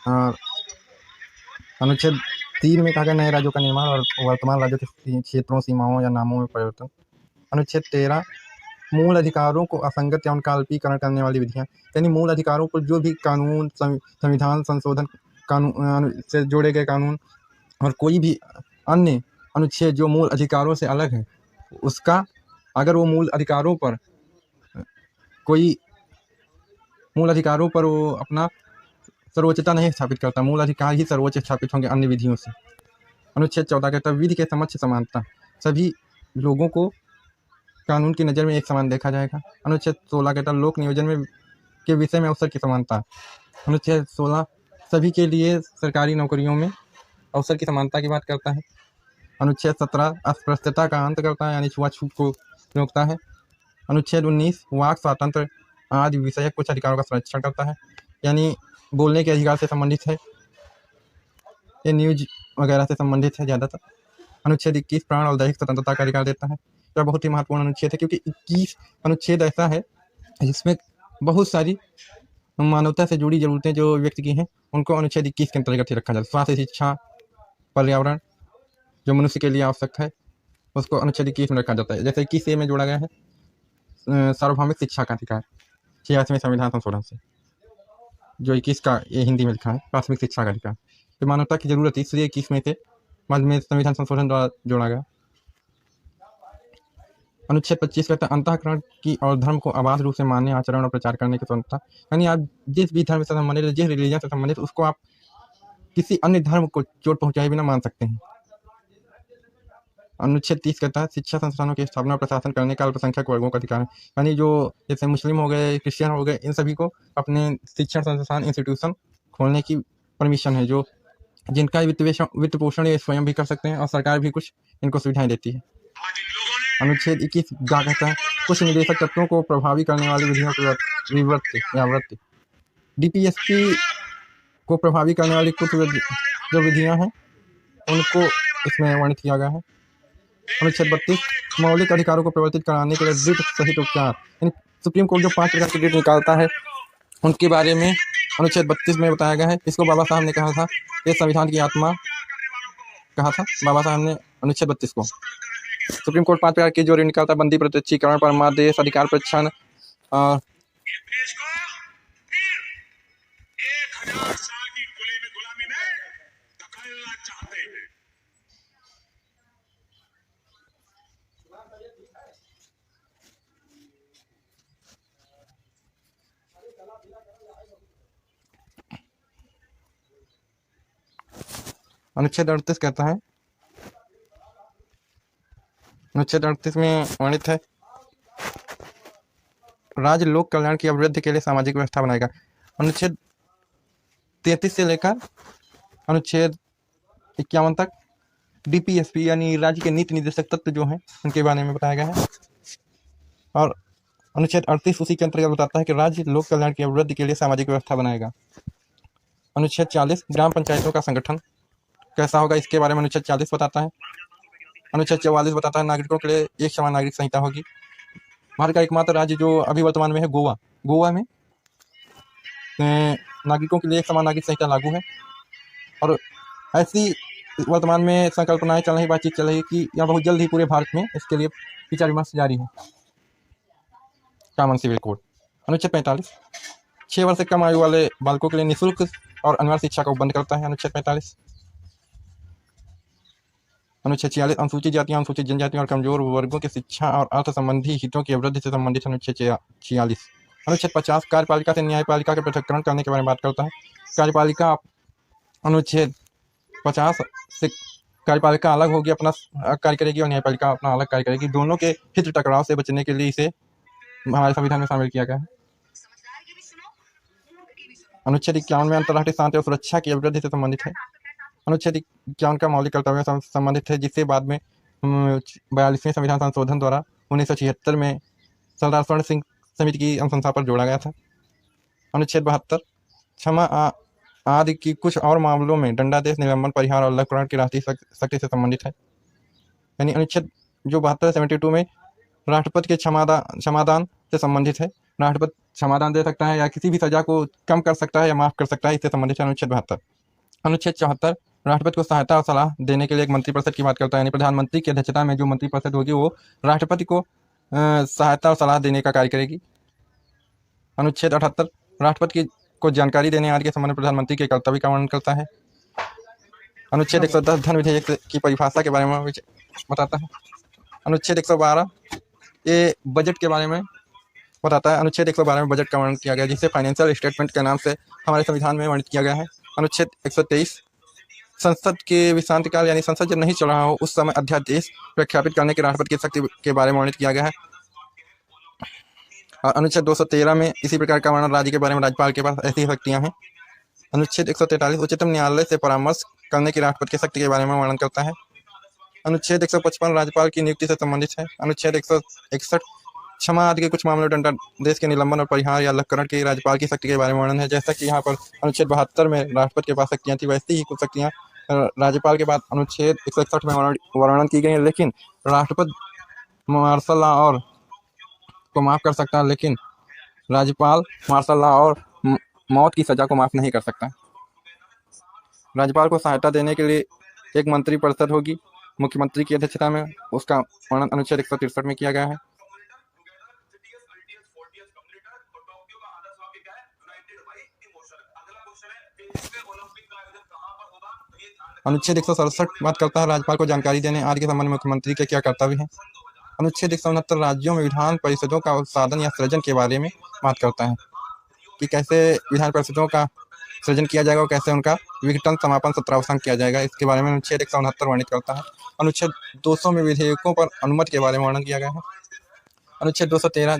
और अनुच्छेद 3 में कहा गया नए राज्यों का निर्माण और वर्तमान राज्यों के क्षेत्रों, सीमाओं या नामों में परिवर्तन। अनुच्छेद 13 मूल अधिकारों को असंगत या उनका अल्पीकरण करने वाली विधियाँ, यानी मूल अधिकारों को जो भी कानून, संविधान संशोधन कानून से जोड़े गए कानून और कोई भी अन्य अनुच्छेद जो मूल अधिकारों से अलग है, उसका अगर वो मूल अधिकारों पर वो अपना सर्वोच्चता नहीं स्थापित करता, मूल अधिकार ही सर्वोच्च स्थापित होंगे अन्य विधियों से। अनुच्छेद 14 कहता है विधि के समक्ष समानता, सभी लोगों को कानून की नज़र में एक समान देखा जाएगा। अनुच्छेद 16 कहता है लोक नियोजन में के विषय में अवसर की समानता। अनुच्छेद 16 सभी के लिए सरकारी नौकरियों में अवसर की समानता की बात करता है। अनुच्छेद 17 अस्पृश्यता का अंत करता है, यानी छुआछूत को रोकता है। अनुच्छेद 19 वाक स्वातंत्र आदि विषयक कुछ अधिकारों का संरक्षण करता है, यानी बोलने के अधिकार से संबंधित है, ये न्यूज वगैरह से संबंधित है ज़्यादातर। अनुच्छेद 21 प्राण और दैहिक स्वतंत्रता का अधिकार देता है। यह बहुत ही महत्वपूर्ण अनुच्छेद है, क्योंकि 21 अनुच्छेद ऐसा है जिसमें बहुत सारी मानवता से जुड़ी जरूरतें जो व्यक्ति की हैं, उनको अनुच्छेद 21 के अंतर्गत ही रखा जाता है। स्वास्थ्य, शिक्षा, पर्यावरण जो मनुष्य के लिए आवश्यक है, उसको अनुच्छेद 21 में रखा जाता है। जैसे 21A में जोड़ा गया है सार्वभौमिक शिक्षा का अधिकार 86वें संविधान संशोधन से, जो 21 का ये हिंदी में लिखा है प्राथमिक शिक्षा का अधिकार। तो मानवता की जरूरत है, इसलिए 21 में से बाद में संविधान संशोधन द्वारा जोड़ा गया। अनुच्छेद 25 कहता है अंतःकरण की और धर्म को अबाध रूप से मानने, आचरण और प्रचार करने की स्वतंत्रता, यानी आप जिस भी धर्म से संबंधित, जिस रिलीजन से संबंधित, उसको आप किसी अन्य धर्म को चोट पहुंचाए बिना मान सकते हैं। अनुच्छेद 30 कहता है शिक्षा संस्थानों की स्थापना और प्रशासन करने का अल्पसंख्यक वर्गों का अधिकार है, यानी जो जैसे मुस्लिम हो गए, क्रिश्चियन हो गए, इन सभी को अपने शिक्षण संस्थान, इंस्टीट्यूशन खोलने की परमिशन है, जो जिनका वित्त पोषण ये स्वयं भी कर सकते हैं और सरकार भी कुछ इनको सुविधाएं देती है। अनुच्छेद 21 कहता है कुछ निदेशक तत्वों को प्रभावी करने वाली विधियों की विवृत्ति। DPSP को प्रभावी करने वाली कुछ जो विधियां हैं उनको इसमें वर्णित किया गया है। अनुच्छेद 32 मौलिक अधिकारों को प्रवर्तित कराने के लिए रिट सहित उपचार, यानी सुप्रीम कोर्ट जो 5 प्रकार की रिट निकालता है उनके बारे में अनुच्छेद 32 में बताया गया है। इसको बाबा साहब ने कहा था, ये संविधान की आत्मा कहा था बाबा साहब ने अनुच्छेद 32 को। सुप्रीम कोर्ट 5 प्रकार की जो रिट निकालता है बंदी, प्रत्यक्षीकरण, परमादेश, अधिकार परीक्षण और अनुच्छेद 38 कहता है, अनुच्छेद 38 में वर्णित है राज्य लोक कल्याण की अभिवृद्धि के लिए सामाजिक व्यवस्था बनाएगा। अनुच्छेद 33 से लेकर अनुच्छेद 51 तक DPSP यानी राज्य के नीति निर्देशक तत्व जो हैं उनके बारे में बताया गया है। और अनुच्छेद 38 उसी के अंतर्गत बताता है कि राज्य लोक कल्याण की अभिवृद्धि के लिए सामाजिक व्यवस्था बनाएगा। अनुच्छेद 40 ग्राम पंचायतों का संगठन कैसा होगा, इसके बारे में अनुच्छेद 40 बताता है। अनुच्छेद 44 बताता है नागरिकों के लिए एक समान नागरिक संहिता होगी। भारत का एकमात्र राज्य जो अभी वर्तमान में है गोवा में नागरिकों के लिए एक समान नागरिक संहिता लागू है। और ऐसी वर्तमान में संकल्पनाएं चल रही, बातचीत चल रही कि यह बहुत जल्द ही पूरे भारत में इसके लिए विचार विमर्श जारी है। Common civil code. अनुच्छेद 45 6 वर्ष से कम आयु वाले बालकों के लिए निःशुल्क और अनिवार्य शिक्षा का उपबंध करता है। अनुच्छेद 45। अनुच्छेद 46 अनुसूचित जातियों, अनुसूचित जनजातियों और कमजोर वर्गों की शिक्षा और अर्थ संबंधी हितों की अभिवृद्धि से संबंधित। अनुच्छेद 46। अनुच्छेद 50 कार्यपालिका से न्यायपालिका के पृथक्करण करने के बारे में बात करता है। कार्यपालिका अनुच्छेद 50 से कार्यपालिका अलग होगी, अपना कार्य करेगी, और न्यायपालिका अपना अलग कार्य करेगी। दोनों के हित टकराव से बचने के लिए इसे हमारे संविधान में शामिल किया गया है। अनुच्छेद 51 में अंतर्राष्ट्रीय शांति और सुरक्षा की अभिवृद्धि से संबंधित है। अनुच्छेद 51 का मौलिक कर्तव्य से संबंधित है, जिससे बाद में 42वें संविधान संशोधन द्वारा 1976 में सरदार स्वर्ण सिंह समिति की अनुशंसा पर जोड़ा गया था। अनुच्छेद 72 क्षमा आदि की कुछ और मामलों में दंडादेश, निलंबन, परिहार और लघुकरण की राष्ट्रीय शक्ति से संबंधित है। यानी अनुच्छेद जो 72 72 में राष्ट्रपति के क्षमादान से संबंधित है। राष्ट्रपति क्षमादान दे सकता है या किसी भी सजा को कम कर सकता है या माफ कर सकता है। इससे संबंधित है अनुच्छेद 72। अनुच्छेद 74 राष्ट्रपति को सहायता और सलाह देने के लिए एक मंत्रिपरिषद की बात करता है, यानी प्रधानमंत्री की अध्यक्षता में जो मंत्रिपरिषद होगी वो राष्ट्रपति को सहायता और सलाह देने का कार्य करेगी। अनुच्छेद 78 राष्ट्रपति को जानकारी देने आदि के संबंध में प्रधानमंत्री के कर्तव्य का वर्णन करता है। अनुच्छेद 110 धन विधेयक की परिभाषा के बारे में बताता है। अनुच्छेद 112 ये बजट के बारे में बताता है। अनुच्छेद 112 में बजट का वर्णन किया गया, जिसे फाइनेंशियल स्टेटमेंट के नाम से हमारे संविधान में वर्णित किया गया है। अनुच्छेद 123 संसद के विश्रांतिकाल यानी संसद जब नहीं चल रहा हो उस समय अध्यादेश प्रख्यापित करने के राष्ट्रपति की शक्ति के बारे में वर्णित किया गया है। और अनुच्छेद 213 में इसी प्रकार का वर्णन राज्य के बारे में राज्यपाल के पास ऐसी शक्तियां हैं। अनुच्छेद 143 उच्चतम न्यायालय से परामर्श करने की राष्ट्रपति की शक्ति के बारे में वर्णन करता है। अनुच्छेद 155 राज्यपाल की नियुक्ति से संबंधित है। अनुच्छेद 161 क्षमा आदि के कुछ मामलों दंडादेश के निलंबन और परिहार या लघुकरण की राज्यपाल की शक्ति के बारे में वर्णन है। जैसा कि यहाँ पर अनुच्छेद 72 में राष्ट्रपति के पास शक्तियाँ थी, वैसी ही कुछ शक्तियाँ राज्यपाल के बाद अनुच्छेद 161 में वर्णन की गई है। लेकिन राष्ट्रपति मार्शल लॉ और को माफ कर सकता है, लेकिन राज्यपाल मार्शल लॉ और मौत की सजा को माफ नहीं कर सकता। राज्यपाल को सहायता देने के लिए एक मंत्रिपरिषद होगी मुख्यमंत्री की अध्यक्षता में, उसका वर्णन अनुच्छेद 163 में किया गया है। अनुच्छेद 167 बात करता है राज्यपाल को जानकारी देने आदि के संबंध में मुख्यमंत्री के क्या कर्तव्य हैं। अनुच्छेद 169 राज्यों में विधान परिषदों का उत्साधन या सृजन के बारे में बात करता है कि कैसे विधान परिषदों का सृजन किया जाएगा और कैसे उनका विघटन समापन सत्रावसान किया जाएगा, इसके बारे में अनुच्छेद 169 वर्णित करता है। अनुच्छेद 200 में विधेयकों पर अनुमति के बारे में वर्णन किया गया है। अनुच्छेद 213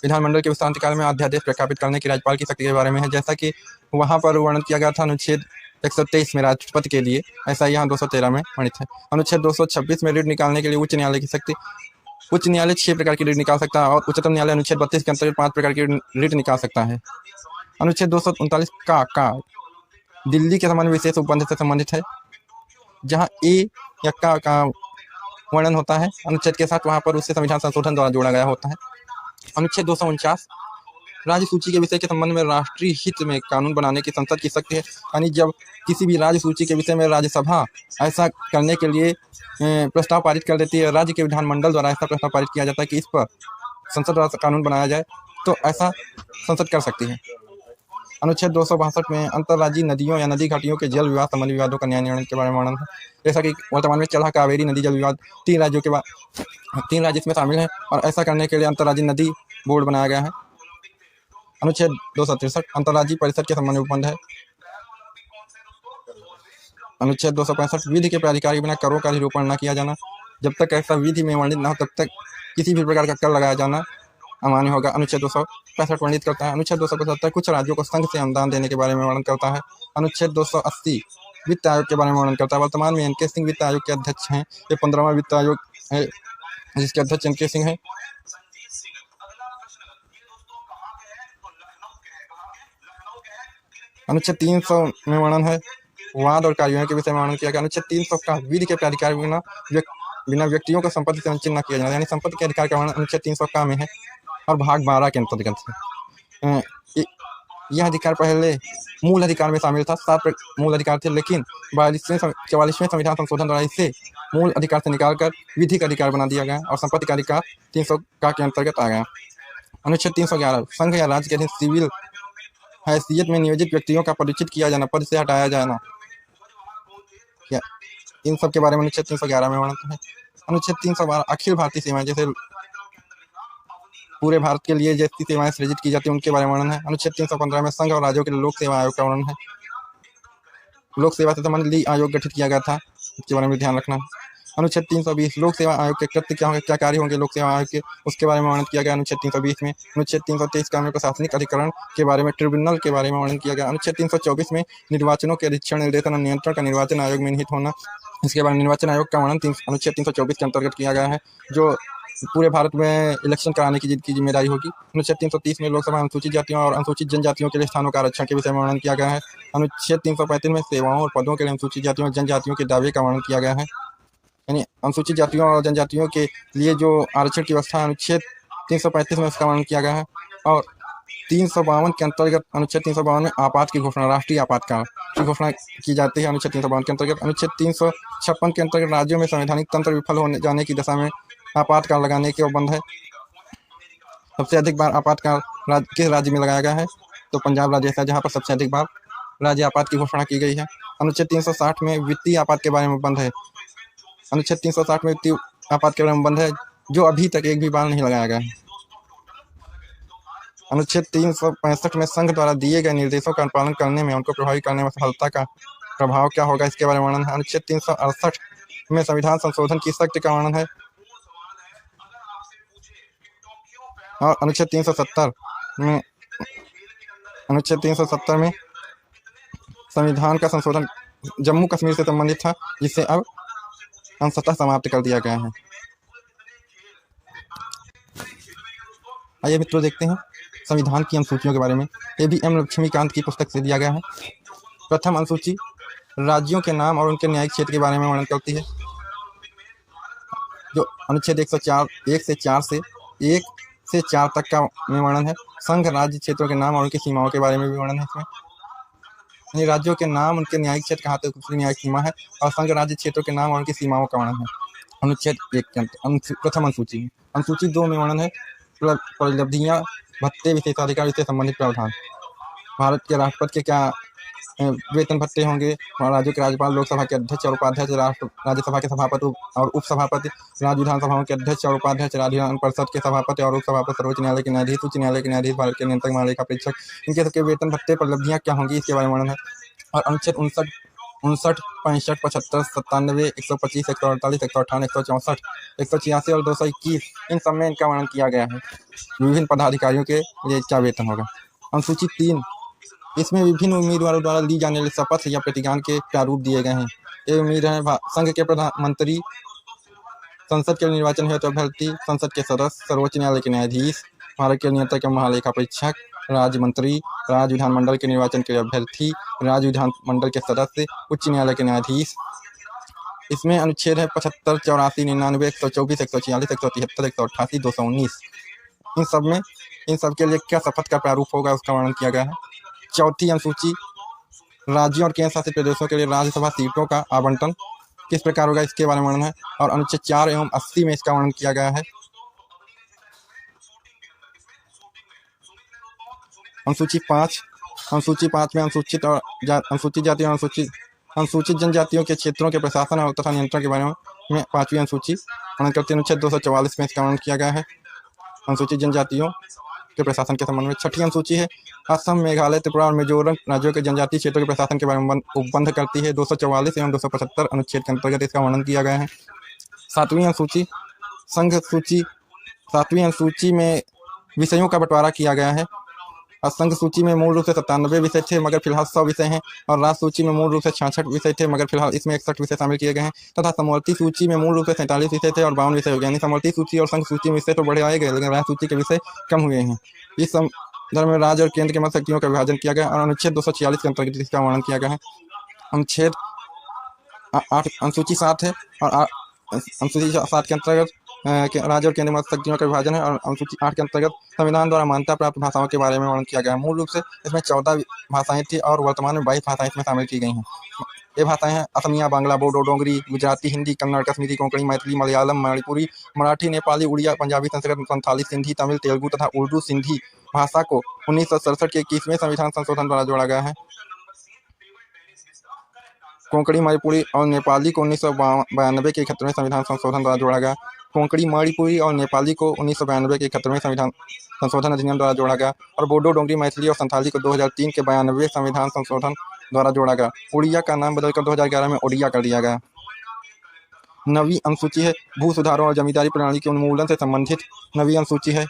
विधानमंडल के विश्रांतिकाल में अध्यादेश प्रख्यापित करने की राज्यपाल की शक्ति के बारे में है, जैसा कि वहाँ पर वर्णन किया गया था अनुच्छेद 123 में राष्ट्रपति के लिए, ऐसा यहाँ 213 में वर्णित है। अनुच्छेद 226 में ऋण निकालने के लिए उच्च न्यायालय की शक्ति। उच्च न्यायालय 6 प्रकार की ऋण निकाल सकता है और उच्चतम न्यायालय अनुच्छेद 32 के अंतर्गत 5 प्रकार की ऋण निकाल सकता है। अनुच्छेद 239 का दिल्ली के संबंध में विशेष उपबंध से संबंधित है, जहाँ ए या का वर्णन होता है अनुच्छेद के साथ, वहाँ पर उससे संविधान संशोधन द्वारा जोड़ा गया होता है। अनुच्छेद 249 राज्य सूची के विषय के संबंध में राष्ट्रीय हित में कानून बनाने की संसद की शक्ति है, यानी जब किसी भी राज्य सूची के विषय में राज्यसभा ऐसा करने के लिए प्रस्ताव पारित कर देती है, राज्य के विधानमंडल द्वारा ऐसा प्रस्ताव पारित किया जाता है कि इस पर संसद द्वारा कानून बनाया जाए, तो ऐसा संसद कर सकती है। अनुच्छेद 262 में अंतर्राज्यीय नदियों या नदी घाटियों के जल विवाद संबंधी विवादों का न्याय निर्णय के बारे में वर्णन है, जैसा कि वर्तमान में चला कावेरी नदी जल विवाद 3 राज्य इसमें शामिल हैं और ऐसा करने के लिए अंतर्राज्यीय नदी बोर्ड बनाया गया है। अनुच्छेद 263 अंतर्राज्यीय परिषद के संबंध में उपबंध है। अनुच्छेद 265 विधि के प्राधिकार के बिना करों का निरूपण न किया जाना, जब तक ऐसा विधि में वर्णित न हो तब तक किसी भी प्रकार का कर लगाया जाना अमान्य होगा, अनुच्छेद 265 वर्णित करता है। अनुच्छेद 275 कुछ राज्यों को संघ से अनुदान देने के बारे में वर्णन करता है। अनुच्छेद 280 वित्त आयोग के बारे में वर्णन करता है। वर्तमान में एन.के. सिंह वित्त आयोग के अध्यक्ष हैं। ये 15वां वित्त आयोग है जिसके अध्यक्ष एन.के. सिंह हैं। अनुच्छेद 300 में वर्णन है वाद और कार्यों के विषय में वर्णन किया गया। अनुच्छेद 300 का विधि के प्राधिकार बिना व्यक्तियों को संपत्ति से वंचित न किया जाना, यानी संपत्ति के अधिकार का वर्णन अनुच्छेद 300 का में है और भाग 12 के अंतर्गत है। यह अधिकार पहले मूल अधिकार में शामिल था, 7 मूल अधिकार थे, लेकिन 44वें संविधान संशोधन द्वारा इसे मूल अधिकार से निकालकर विधिक अधिकार बना दिया गया और संपत्ति का अधिकार 300 का के अंतर्गत आ गया। अनुच्छेद 311 संघ या राज्य के अधीन सिविल हैसियत में नियोजित व्यक्तियों का परिचित किया जाना, पद से हटाया जाना, इन सब के बारे में अनुच्छेद 311 में वर्णन है। अनुच्छेद 312 अखिल भारतीय सेवाएं, जैसे पूरे भारत के लिए जैसी सेवाएं सृजित की जाती है उनके बारे में वर्णन है। अनुच्छेद 315 में संघ और राज्यों के लिए लोक सेवा आयोग का वर्णन है। लोक सेवा से संबंधित ली आयोग गठित किया गया था, इसके बारे में ध्यान रखना। अनुच्छेद 320 लोक सेवा आयोग के कृत्य क्या होंगे, क्या कार्य होंगे लोक सेवा आयोग के, उसके बारे में वर्णन किया गया अनुच्छेद 320 में। अनुच्छेद 323 का प्रशासनिक अधिकरण के बारे में, ट्रिब्यूनल के बारे में वर्णन किया गया। अनुच्छेद 324 में निर्वाचनों के अधीक्षण निर्देशन और नियंत्रण का निर्वाचन आयोग में निहित होना, इसके बाद निर्वाचन आयोग का वर्णन अनुच्छेद 324 के अंतर्गत किया गया है, जो पूरे भारत में इलेक्शन कराने की जिम्मेदारी होगी। अनुच्छेद 330 में लोकसभा अनुसूचित जातियों और अनुसूचित जनजातियों के लिए स्थानों का आरक्षण के विषय में वर्णन किया गया है। अनुच्छेद 335 में सेवाओं और पदों के लिए अनुसूचित जातियों और जनजातियों के दावे का वर्णन किया गया है, यानी अनुसूचित जातियों और जनजातियों के लिए जो आरक्षण की व्यवस्था है अनुच्छेद 335 में उसका वर्णन किया गया है। और 352 के अंतर्गत अनुच्छेद 352 में आपात की घोषणा, राष्ट्रीय आपातकाल की घोषणा की जाती है। अनुच्छेद 352 के अंतर्गत अनुच्छेद 356 के अंतर्गत राज्यों में संवैधानिक तंत्र विफल होने जाने की दशा में आपातकाल लगाने के उपबंध है। सबसे अधिक बार आपातकाल किस राज्य में लगाया गया है? तो पंजाब राज्य ऐसा जहाँ पर सबसे अधिक बार राज्य आपात की घोषणा की गई है। अनुच्छेद 360 में वित्तीय आपात के बारे में बंद है। अनुच्छेद 360 में वित्तीय आपात के बारे में बंद है, जो अभी तक एक भी बार नहीं लगाया गया है। अनुच्छेद 365 में संघ द्वारा दिए गए निर्देशों का अनुपालन करने में, उनको प्रभावी करने में सफलता का प्रभाव क्या होगा, इसके बारे में वर्णन है। अनुच्छेद 368 में संविधान संशोधन की शक्ति का वर्णन है। और अनुच्छेद 370 में संविधान का संशोधन जम्मू कश्मीर से संबंधित था, जिसे अब अंशतः समाप्त कर दिया गया है। आइए मित्रों देखते हैं संविधान की अनुसूचियों के बारे में। ये भी एम लक्ष्मीकांत की पुस्तक से दिया गया है। प्रथम अनुसूची राज्यों के नाम और उनके न्यायिक क्षेत्र के बारे में वर्णन करती है। जो अनुच्छेद 104 1 से 4 तक का में वर्णन है। संघ राज्य क्षेत्रों के नाम और उनकी सीमाओं के बारे में भी वर्णन है इसमें। यानी राज्यों के नाम, उनके न्यायिक क्षेत्र, कहाँ तक उसकी न्यायिक सीमा है, और संघ राज्य क्षेत्रों के नाम और उनकी सीमाओं का वर्णन है। अनुच्छेद 1 के प्रथम अनुसूची 2 में वर्णन है उपलब्धियां, भत्ते, विशेषाधिकार से संबंधित प्रावधान। भारत के राष्ट्रपति के क्या वेतन भत्ते होंगे, राज्यों के राज्यपाल, लोकसभा के अध्यक्ष और उपाध्यक्ष, राज्यसभा के सभापति और उपसभापति, राज्य विधानसभाओं के अध्यक्ष और उपाध्यक्ष, राज्य विधान परिषद के सभापति और उपसभापति, सर्वोच्च न्यायालय के न्यायाधीश, उच्च न्यायालय के न्यायाधीश, भारत के नियंत्रक महालेखा परीक्षक, इनके सबके वेतन भत्ते उपलब्धियां क्या होंगी, इसके बारे में वर्णन है। और अनुच्छेद 59, 65, 75, 97, 125, 148, 158, 164, 186 और 221, इन सब में इनका वर्णन किया गया है। विभिन्न पदाधिकारियों के लिए क्या वेतन होगा। अनुसूची 3, इसमें विभिन्न उम्मीदवारों द्वारा ली जाने वाली शपथ या प्रतिज्ञान के प्रारूप दिए गए हैं। ये उम्मीद है संघ के प्रधानमंत्री, संसद के निर्वाचन हेतु अभ्यर्थी, संसद के सदस्य, सर्वोच्च न्यायालय के न्यायाधीश, भारत के नियंत्रक महालेखा परीक्षक, राज्य मंत्री, राज्य विधानमंडल के निर्वाचन के अभ्यर्थी, राज्य विधानमंडल के सदस्य, उच्च न्यायालय के न्यायाधीश। इसमें अनुच्छेद है 75, 84, 99, 124, 146, 173, 188, 219। इन सब के लिए क्या शपथ का प्रारूप होगा, उसका वर्णन किया गया है। चौथी अनुसूची राज्यों और केंद्र शासित प्रदेशों के लिए राज्यसभा सीटों का आवंटन किस प्रकार होगा, इसके बारे में वर्णन है। और अनुच्छेद 4 एवं 80 में इसका वर्णन किया गया है। अनुसूची 5 में अनुसूचित जातियों और अनुसूचित जनजातियों के क्षेत्रों के प्रशासन और तथा नियंत्रण के बारे में 5वीं अनुसूची वर्णन करती है। अनुच्छेद 244 में इसका वर्णन किया गया है, अनुसूचित जनजातियों के प्रशासन के संबंध में। छठी अनुसूची है असम, मेघालय, त्रिपुरा और मिजोरम राज्यों के जनजातीय क्षेत्रों के प्रशासन के बारे में उपबंध करती है। 244 एवं 275 अनुच्छेद के अंतर्गत इसका वर्णन किया गया है। सातवीं अनुसूची में विषयों का बंटवारा किया गया है। और संघ सूची में मूल रूप से 97 विषय थे, मगर फिलहाल 100 विषय हैं। और राज्य सूची में मूल रूप से 66 विषय थे, मगर फिलहाल इसमें 61 विषय शामिल किए गए हैं। तथा समवर्ती सूची में मूल रूप से 47 विषय थे और 52 विषय हो गए। यानी समवर्ती सूची और संघ सूची में विषय तो बढ़े आए गए, लेकिन राज्य सूची के विषय कम हुए हैं। इस संदर्भ में राज्य और केंद्र के मध्य शक्तियों का विभाजन किया गया और अनुच्छेद 246 के अंतर्गत इसका वर्णन किया गया है। अनुच्छेद 8 अनुसूची 7 है और अनुसूची 7 के अंतर्गत राज्य और केंद्र मध्य शक्तियों का विभाजन है। और अनुसूची 8 के अंतर्गत संविधान द्वारा मान्यता प्राप्त भाषाओं के बारे में वर्णन किया गया है। मूल रूप से इसमें 14 भाषाएं थी और वर्तमान में 22 भाषाएं इसमें शामिल की गई हैं। ये भाषाएं हैं असमिया, बांग्ला, बोडो, डोगरी, गुजराती, हिंदी, कन्नड़, कश्मीरी, कोंकणी, मैथिली, मलयालम, मणिपुरी, मराठी, नेपाली, उड़िया, पंजाबी, संस्कृत, संथाली, सिंधी, तमिल, तेलुगु तथा उर्दू सिंधी भाषा को 1967 के 21वें संविधान संशोधन द्वारा जोड़ा गया है। कोंकणी, मणिपुरी और नेपाली को 1992 के 71वें संविधान संशोधन द्वारा जोड़ा गया। कोंकणी, मणिपुरी और नेपाली को 1992 के 71वें संविधान संशोधन अधिनियम द्वारा जोड़ा गया। और बोडो, डोगरी, मैथिली और संथाली को 2003 के 92वें संविधान संशोधन द्वारा जोड़ा गया। उड़िया का नाम बदलकर 2011 में ओडिया कर दिया गया। 9वीं अनुसूची है भू सुधारों और जमींदारी प्रणाली के उन्मूलन से संबंधित। 9वीं अनुसूची है